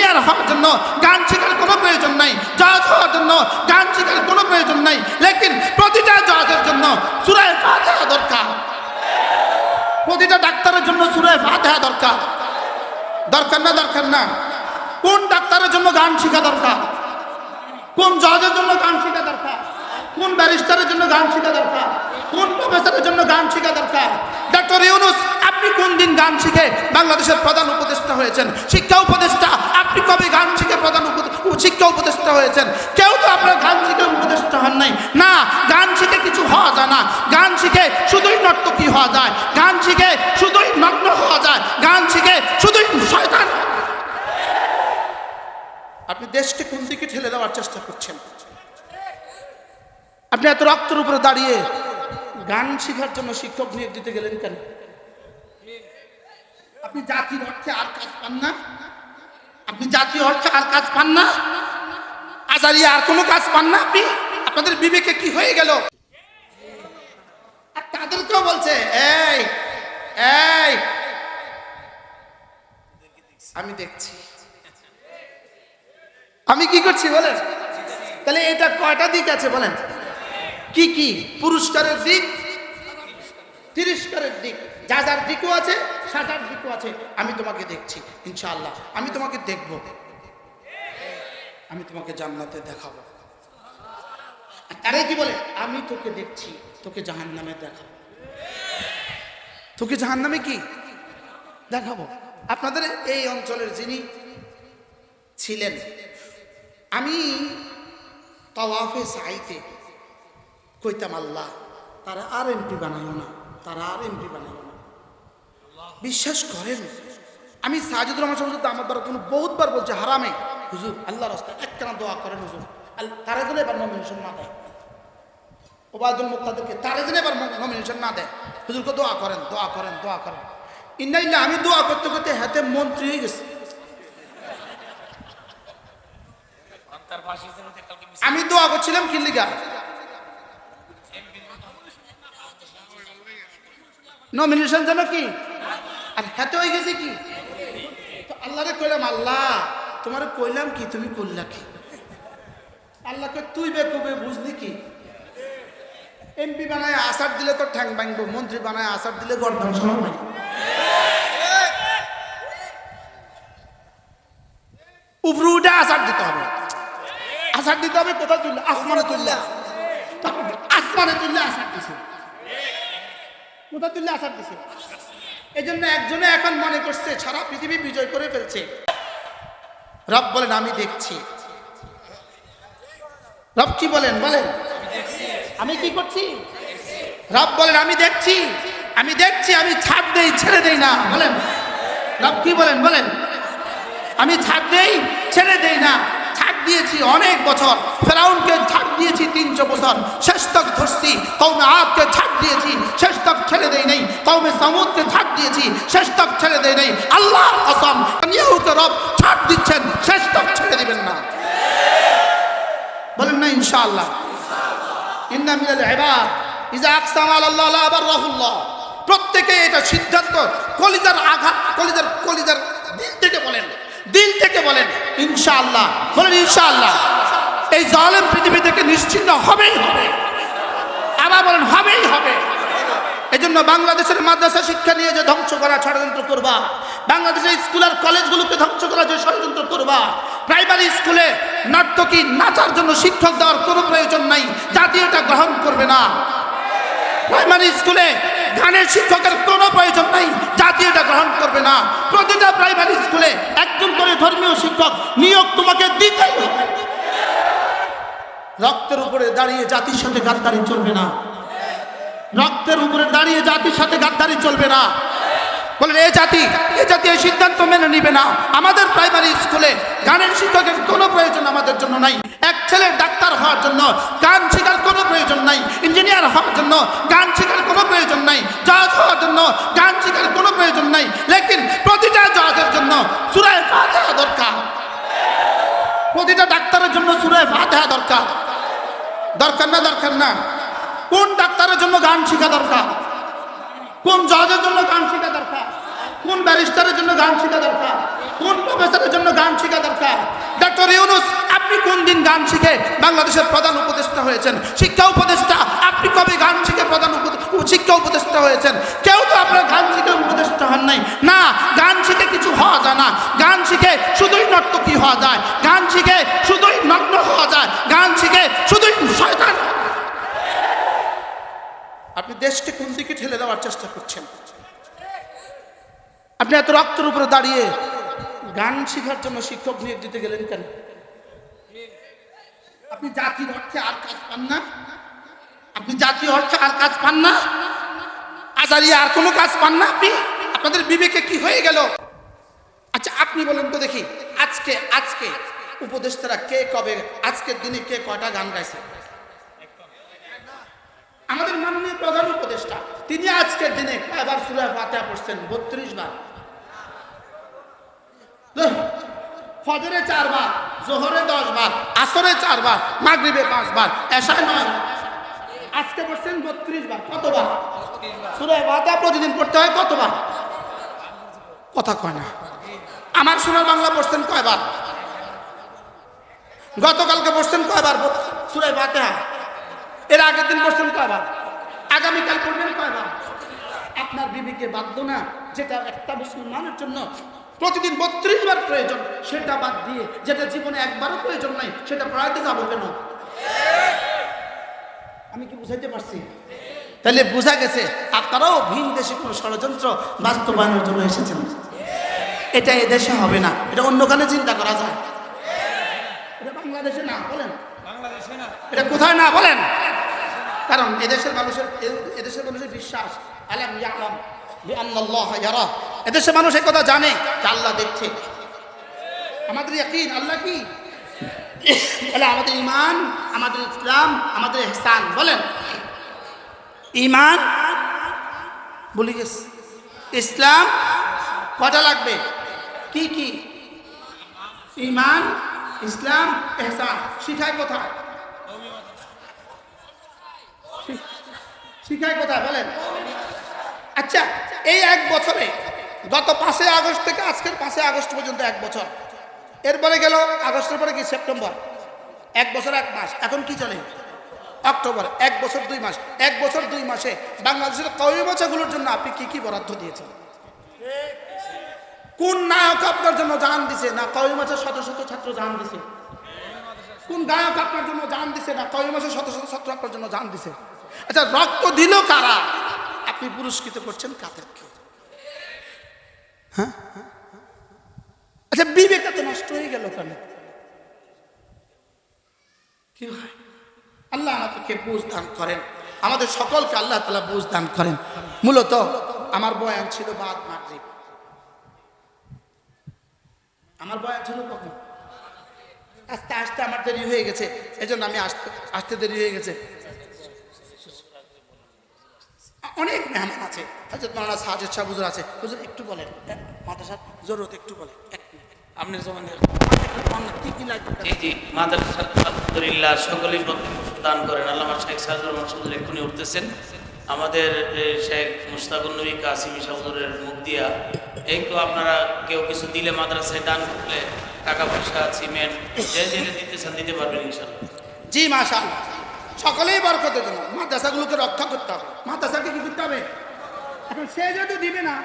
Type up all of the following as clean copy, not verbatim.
Engineer হওয়ার জন্য গান শেখার কোনো প্রয়োজন নাই, জজ হওয়ার জন্য গান শেখার কোনো প্রয়োজন নাই, লেকিন প্রতিটা জজের জন্য সূরা ফাতিহা দরকার, প্রতিটা ডাক্তারের জন্য সূরা ফাতিহা দরকার। দরকার না? দরকার না? কোন ডাক্তারের জন্য গান শেখা দরকার? কোন জজের জন্য গান শেখা দরকার? কোন ব্যারিস্টারের জন্য গান শেখা দরকার? কোন প্রফেসরের জন্য গান শেখা দরকার? ডক্টর ইউনূস, আপনি কোন দিন গান শিখে বাংলাদেশের প্রধান উপদেষ্টা হয়েছেন? শিক্ষা উপদেষ্টা, আপনি কবে গান শিখে প্রধান শিক্ষা উপদেষ্টা হয়েছেন? কেউ তো আপনার গান শিখে উপদেষ্টা হন নাই। না, গান শিখে কিছু হওয়া যায় না। গান শিখে শুধুই নর্তকী হওয়া যায়, গান শিখে শুধুই নগ্ন হওয়া যায়, গান শিখে শুধুই শয়তান। আপনি দেশকে কোন দিকে ঠেলে দেওয়ার চেষ্টা করছেন? আপনি এত রক্তের উপরে দাঁড়িয়ে গান শেখার জন্য শিক্ষক নিয়োগ দিতে গেলেন কেন? আপনি জাতির অর্থে আর কাজ পান না? আপনি জাতীয় অর্থে আর কাজ পান না? আজারিয়া আর কোনো কাজ পান না? আপনি আপনাদের বিবেকে কি হয়ে গেল? আর তাদেরকেও বলছে এই এই আমি দেখছি, আমি কি করছি বলেন? তাহলে এটা কয়টা দিক আছে বলেন? কি কি? পুরস্কারের দিক, তিরস্কারের দিক, যা যার দিকও আছে, সাজার দিকও আছে। আমি তোমাকে দেখছি, ইনশাআল্লাহ আমি তোমাকে দেখব, আমি তোমাকে জান্নাতে দেখাবো। তারে কি বলে? আমি তোকে দেখছি, তোকে জাহান্নামে দেখাবো। তোকে জাহান্নামে কি দেখাবো? আপনাদের এই অঞ্চলের যিনি ছিলেন, আমি তাওয়াফে সাইতে কইতাম আল্লাহ তারা আর এমপি বানাইও না, তারা আর এমপি বানাইও না। বিশ্বাস করেন, আমি সাজিদুর রহমান সাহেব আমার দ্বারা কোনো বহুতবার বলছে হারামে, হুজুর আল্লাহর রাস্তায় একখানা দোয়া করেন হুজুর, তারা যেন এবার নমিনেশন না দেয়, ওবায়দুল মুক্তাদেরকে তারা যেন এবার নমিনেশন না দেয়, হুজুরকে দোয়া করেন, দোয়া করেন, দোয়া করেন। ইন্নাইল্লাহ, আমি দোয়া করতে করতে হাতে মন্ত্রী হয়ে গেছে। আমি দোয়া করছিলাম কি লিগা? নমিনেশন যেন কি, আর হাতে হয়ে গেছে কি? তো আল্লাহরে কইলাম, আল্লাহ তোমারে কইলাম কি, তুমি করলা কি? আল্লাহকে তুই বেকুবে বুঝলি কি? এমপি বানায় আসার দিলে তো ঠ্যাং ভাঙবো, মন্ত্রী বানায় আসার দিলে গর্দান সময় উপরে উঠে আসার দিতে হবে, আসার দিতে হবে। কোথায় তুললে? আসমানে তুললে, আসমানে তুললে আসার দিছে। কোথায় তুললে আসার দিছে? এই জন্য একজনে এখন মনে করছে সারা পৃথিবী বিজয় করে ফেলছে। রব বলেন আমি দেখছি। রব কি বলেন? বলেন আমি কি করছি? রব বলেন আমি দেখছি, আমি দেখছি, আমি ছাড় দেই, ছেড়ে দেই না। বলেন রব কি বলেন? বলেন আমি ছাড় দেই, ছেড়ে দেই না। ছাড় দিয়েছি অনেক বছর, ফেরাউনকে ছাড় দিয়েছি 300 বছর, শেষ তক ধরছি। কওমে আদকে ছাড় দিয়েছি, শেষ তক ছেড়ে দেই নাই। কওমে সামুদকে ছাড় দিয়েছি, শেষ তক ছেড়ে দেই নাই। আল্লাহর কসম, নিয়াহুকে রব ছাড় দিচ্ছেন, শেষ তক ছেড়ে দিবেন না। বলেন না ইনশাআল্লাহ? ইন্না মিনাল ইবাদ ইযা আকসামা আলাল্লাহ লা বাররাহুল্লাহ। প্রত্যেকে এটা সিদ্ধান্ত কলিজার আঘাত, কলিজার দিল থেকে বলেন, দিল থেকে বলেন ইনশাআল্লাহ। বলেন ইনশাআল্লাহ। এই জালেম পৃথিবী থেকে নিশ্চিহ্ন হবেই হবে। আবার বলেন হবেই হবে। এজন্য বাংলাদেশের মাদ্রাসা শিক্ষা নিয়ে যে ধ্বংস করা ষড়যন্ত্র করবা, বাংলাদেশের স্কুল আর কলেজগুলোকে ধ্বংস করা যে ষড়যন্ত্র করবা, প্রাইমারি স্কুলে নর্তকী নাচার জন্য শিক্ষক দেওয়ার কোনো প্রয়োজন নাই, জাতি এটা গ্রহণ করবে না। প্রাইমারি স্কুলে গানের শিক্ষকের কোনো প্রয়োজন নাই, জাতি এটা গ্রহণ করবে না। প্রতিটা প্রাইমারি স্কুলে একজন করে ধর্মীয় শিক্ষক নিয়োগ তোমাকে দিতেই হবে। রক্তের উপরে দাঁড়িয়ে জাতির সাথে গাদ্দারি চলবে না। রক্তের উপরে দাঁড়িয়ে জাতির সাথে গাদ্দারি চলবে না। বলেন এই জাতি এই সিদ্ধান্ত মেনে নিবে না। আমাদের প্রাইমারি স্কুলে গানের শিক্ষকের কোনো প্রয়োজন আমাদের জন্য নাই। এক ছেলে ডাক্তার হওয়ার জন্য গান শেখার কোনো প্রয়োজন নাই, ইঞ্জিনিয়ার হওয়ার জন্য গান শেখার কোনো প্রয়োজন নাই, জজ হওয়ার জন্য গান শেখার কোনো প্রয়োজন নাই, লেকিন প্রতিটা জজের জন্য সূরা ফাতিহা দরকার, প্রতিটা ডাক্তারের জন্য সূরা ফাতিহা দরকার। দরকার না? দরকার না? কোন ডাক্তারের জন্য গান শেখা দরকার? কোন জজের জন্য গান শেখা দরকার? কোন ব্যারিস্টারের জন্য গান শেখা দরকার? কোন প্রফেসরের জন্য গান শেখা দরকার? ডক্টর ইউনূস আপনি কোন দিন গান শিখে বাংলাদেশের প্রধান উপদেষ্টা হয়েছেন? শিক্ষা উপদেষ্টা আপনি কবে গান শিখে শিক্ষা উপদেষ্টা হয়েছেন? কেউ তো আপনার গান শিখে উপদেষ্টা হন নাই। না, গান শিখে কিছু হওয়া যায় না। গান শিখে শুধুই নর্তকী হওয়া যায়, গান শিখে শুধুই নগ্ন হওয়া যায়, গান শিখে শুধুই শয়তান। আপনি দেশকে কোন দিকে ঠেলে দেওয়ার চেষ্টা করছেন? আপনি এত রক্তের উপরে দাঁড়িয়ে গান শেখার জন্য শিক্ষক নিয়োগ দিতে গেলেন কেন? আপনি জাতির অর্থে আর কাজ পান না? আপনি জাতীয় অর্থে আর কাজ পান না? আজারিয়া আর কোনো কাজ পান না? আপনি আপনাদের বিবেকে কি হয়ে গেল? আচ্ছা আপনি বলেন তো দেখি, আজকে আজকে উপদেষ্টারা কে কবে আজকের দিনে কে কয়টা গান গাইছে? আমাদের মাননীয় প্রধান উপদেষ্টা তিনি আজকের দিনে কয়বার সূরা ফাতিহা পড়ছেন? 32 বার। ফজরে 4 বার, জোহরে 10 বার, আসরে 4 বার, মাগরিবে 5 বার, এশায় 9 বার। আজকে পড়ছেন 32 বার। কতবার সূরা ফাতিহা প্রতিদিন পড়তে হয়? কতবার? কথা কয় না। আমার সোনার বাংলা পড়ছেন কয়বার? গতকালকে পড়ছেন কয়বার সূরা ফাতিহা? এর আগের দিন পড়ছেন কয়বার? আগামীকাল পড়বেন কয়বার? আপনার বিবেকে বাধ্য না যেটা একটা মুসলমানের জন্য প্রতিদিন 32 বার প্রয়োজন, সেটা বাদ দিয়ে যেটা জীবনে একবারও প্রয়োজন নাই সেটা পড়াইতে যাবো কেন? আমি কি বুঝাইতে পারছি? তাহলে বোঝা গেছে আপনারাও ভিন দেশে কোনো ষড়যন্ত্র বাস্তবায়নের জন্য এসেছেন। এটা এদেশে হবে না, এটা অন্যখানে চিন্তা করা যায়। এটা বাংলাদেশে না, বলেন এটা কোথায় না বলেন? কারণ এদেশের মানুষের বিশ্বাস আলাম ইয়ালাম বিআন্নাল্লাহ ইয়ারা। এদেশের মানুষ এই কথা জানে যে আল্লাহ দেখছে। আমাদের ইয়াকিন আল্লাহ কি? তাহলে আমাদের ঈমান, আমাদের ইসলাম, আমাদের ইহসান, বলেন ঈমান বলি গেছে, ইসলাম কটা লাগবে? কি কি? ঈমান, ইসলাম, ইহসান। শিখায় কোথায়? শিখায় কোথায় বলেন? আচ্ছা এই এক বছরে গত 5 আগস্ট থেকে আজকের 5 আগস্ট পর্যন্ত 1 বছর, এরপরে গেল আগস্টের পরে কি সেপ্টেম্বর, 1 বছর 1 মাস, এখন কি চলে? অক্টোবর। 1 বছর 2 মাস। 1 বছর 2 মাসে বাংলাদেশের কওমি ভাষাগুলোর জন্য আপনি কি কি বরাদ্দ দিয়েছেন? কোন নায়ক আপনার জন্য জান দিছে? না কওমি ভাষার শত শত ছাত্র জান দিছে? কোন গায়ক আপনার জন্য জান দিছে? না কওমি ভাষার শত শত ছাত্র আপনার জন্য জান দিছে? আচ্ছা রক্ত দিল কারা? আপনি পুরস্কৃত করছেন কাদেরকে? হ্যাঁ, আচ্ছা বিবেক তো নষ্ট হয়ে গেল কেন? কি হয়? আল্লাহ আমাদেরকে বুঝ দান করেন, আমাদের সকলকে আল্লাহ তাআলা বুঝ দান করেন। মূলত আমার বয়ান ছিল বাদ মাগরিব। আমার বয়ান ছিল কখন? আস্তে আস্তে আমার দেরি হয়ে গেছে, এই জন্য আমি আসতে দেরি হয়ে গেছে। অনেক মেহমান আছে, হযরত মাওলানা সাজিদ শাহ হুজুর আছে। হুজুর একটু বলেন, মাদ্রাসার জরুরত একটু বলেন। আপনি জমান কি কি লাগবে? জি জি, মাদ্রাসা আলহামদুলিল্লাহ সকলেই দান করেন। আল্লামা শেখ সাজুর মাসুদ এক্ষুনি উঠতেছেন। আমাদের শেখ মুশতাকুর নবী কাসিমি হুজুরের মুখ দিয়া একটু আপনারা কেউ কিছু দিলে, মাদ্রাসায় দান করলে টাকা পয়সা, সিমেন্ট যে জেলে দিতেছেন দিতে পারবেন ইনশাআল্লাহ। জি মাশাআল্লাহ, সকলেই বরকতের জন্য মাদ্রাসাগুলোকে রক্ষা করতে হবে। মাদ্রাসাকে কি করতে হবে? এখন সে যেহেতু দিবে না,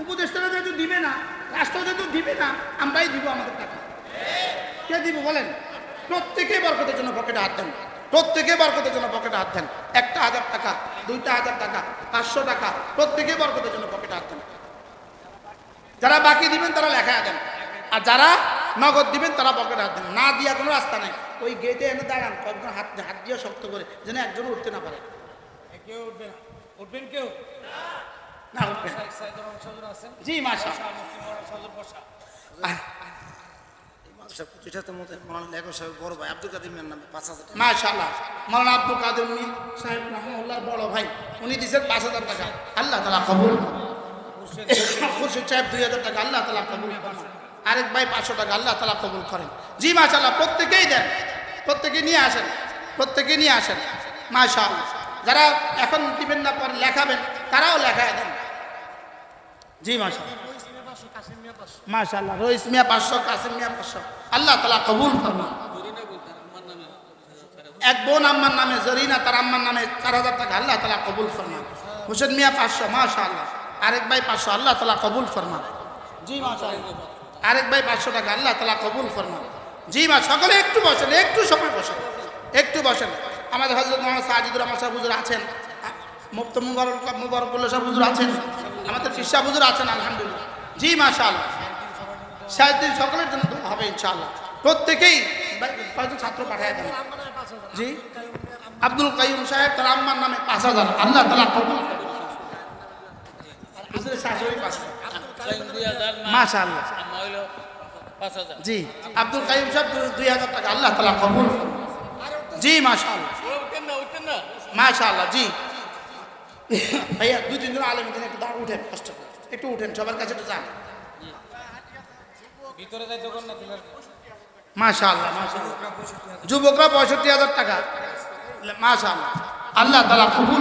উপদেষ্টারা যেহেতু দিবে না, রাষ্ট্র যেহেতু দিবে না, আমরাই দিব আমাদের টাকা। কে দিব বলেন? প্রত্যেকে বরকতের জন্য পকেটে হাত দেন, প্রত্যেকে বরকতের জন্য পকেটে হাত দেন। 1,000 টাকা, 2,000 টাকা, 500 টাকা, প্রত্যেকে বরকতের জন্য পকেটে হাত দেন। যারা বাকি দিবেন তারা লেখায় দেন, আর যারা নগদ দিবেন তারা পকেটে হাত দেন। না দিয়া কোনো রাস্তা নাই। ওই গেটে এনে দাঁড়ান, কয়েকজন হাত দিয়ে শক্ত করে, যেন একজন উঠতে না পারে। কেউ উঠবে না? উঠবেন কেউ? না উঠবেন। জি মাশাআল্লাহ। বড় ভাই আব্দুল কাদের মিয়ার নামে 5,000 টাকা। মাশাআল্লাহ, মাওলানা আব্দুল কাদের মিয়া সাহেব রাহমাহুল্লাহ বড় ভাই, উনি দিয়েছেন 5,000 টাকা। আল্লাহ তাআলা কবুল। খুরশিদ সাহেব 2,000 টাকা, আল্লাহ তাআলা কবুল করেন। আরেক ভাই 500 টাকা, আল্লাহ তাআলা কবুল করেন। জি মাশাআল্লাহ, প্রত্যেকেই দেন, প্রত্যেকে নিয়ে আসেন, প্রত্যেকে নিয়ে আসেন। মাশাআল্লাহ, যারা এখন দিবেন না পরে লেখাবেন তারাও লেখায় দেন। জি মাশাআল্লাহ। মাশাআল্লাহ, রইস মিয়া 500, কাসিম মিয়া 500। আল্লাহ তাআলা কবুল ফরমান। এক বোন আম্মার নামে জরিনা, তার আম্মার নামে 4000 টাকা, আল্লাহ তাআলা কবুল ফরমান। হোসেন মিয়া 500, মাশাআল্লাহ। আরেক ভাই 500, আল্লাহ তাআলা কবুল ফরমান। জি মাশাআল্লাহ। আরেক ভাই 500 টাকা, আল্লাহ তাআলা কবুল ফরমান। জি মা, সকলে একটু বসেন, একটু সময় বসেন, একটু বসেন। আমাদের হযরত মুহাম্মদ সাজিদুর রহমান সাহেব হুজুর আছেন, মুফতি মুবারকুল্লাহ সাহেব হুজুর আছেন, আমাদের পীর সাহেব হুজুর আছেন, আলহামদুলিল্লাহ। জি মাশাআল্লাহ। সারাদিন সকলের জন্য দোয়া হবে ইনশাআল্লাহ। প্রত্যেকেই কয়েকজন ছাত্র পাঠিয়ে দেন। জি, আব্দুল কাইয়ুম সাহেব, তার আম্মার নামে 5000, আল্লাহ তাআলা কবুল করুন। হুজুরের শাশুড়ি 500, মাশাআল্লাহ। জি, আব্দুল কাইয়ুম সাহেব 2000 টাকা, আল্লাহ তাআলা কবুল করুন। জি মাশাআল্লাহ, মাশাআল্লাহ। জি ভাইয়া 2-3 জন আলেম দিন একটু দাঁড়া, উঠেন, কষ্ট করে একটু উঠেন, সবার কাছে একটু যান। ভিতরে যাই দোকান না দিলার মাশাআল্লাহ, মাশাআল্লাহ। যুবকরা 65000 টাকা, মাশাআল্লাহ, আল্লাহ তাআলা কবুল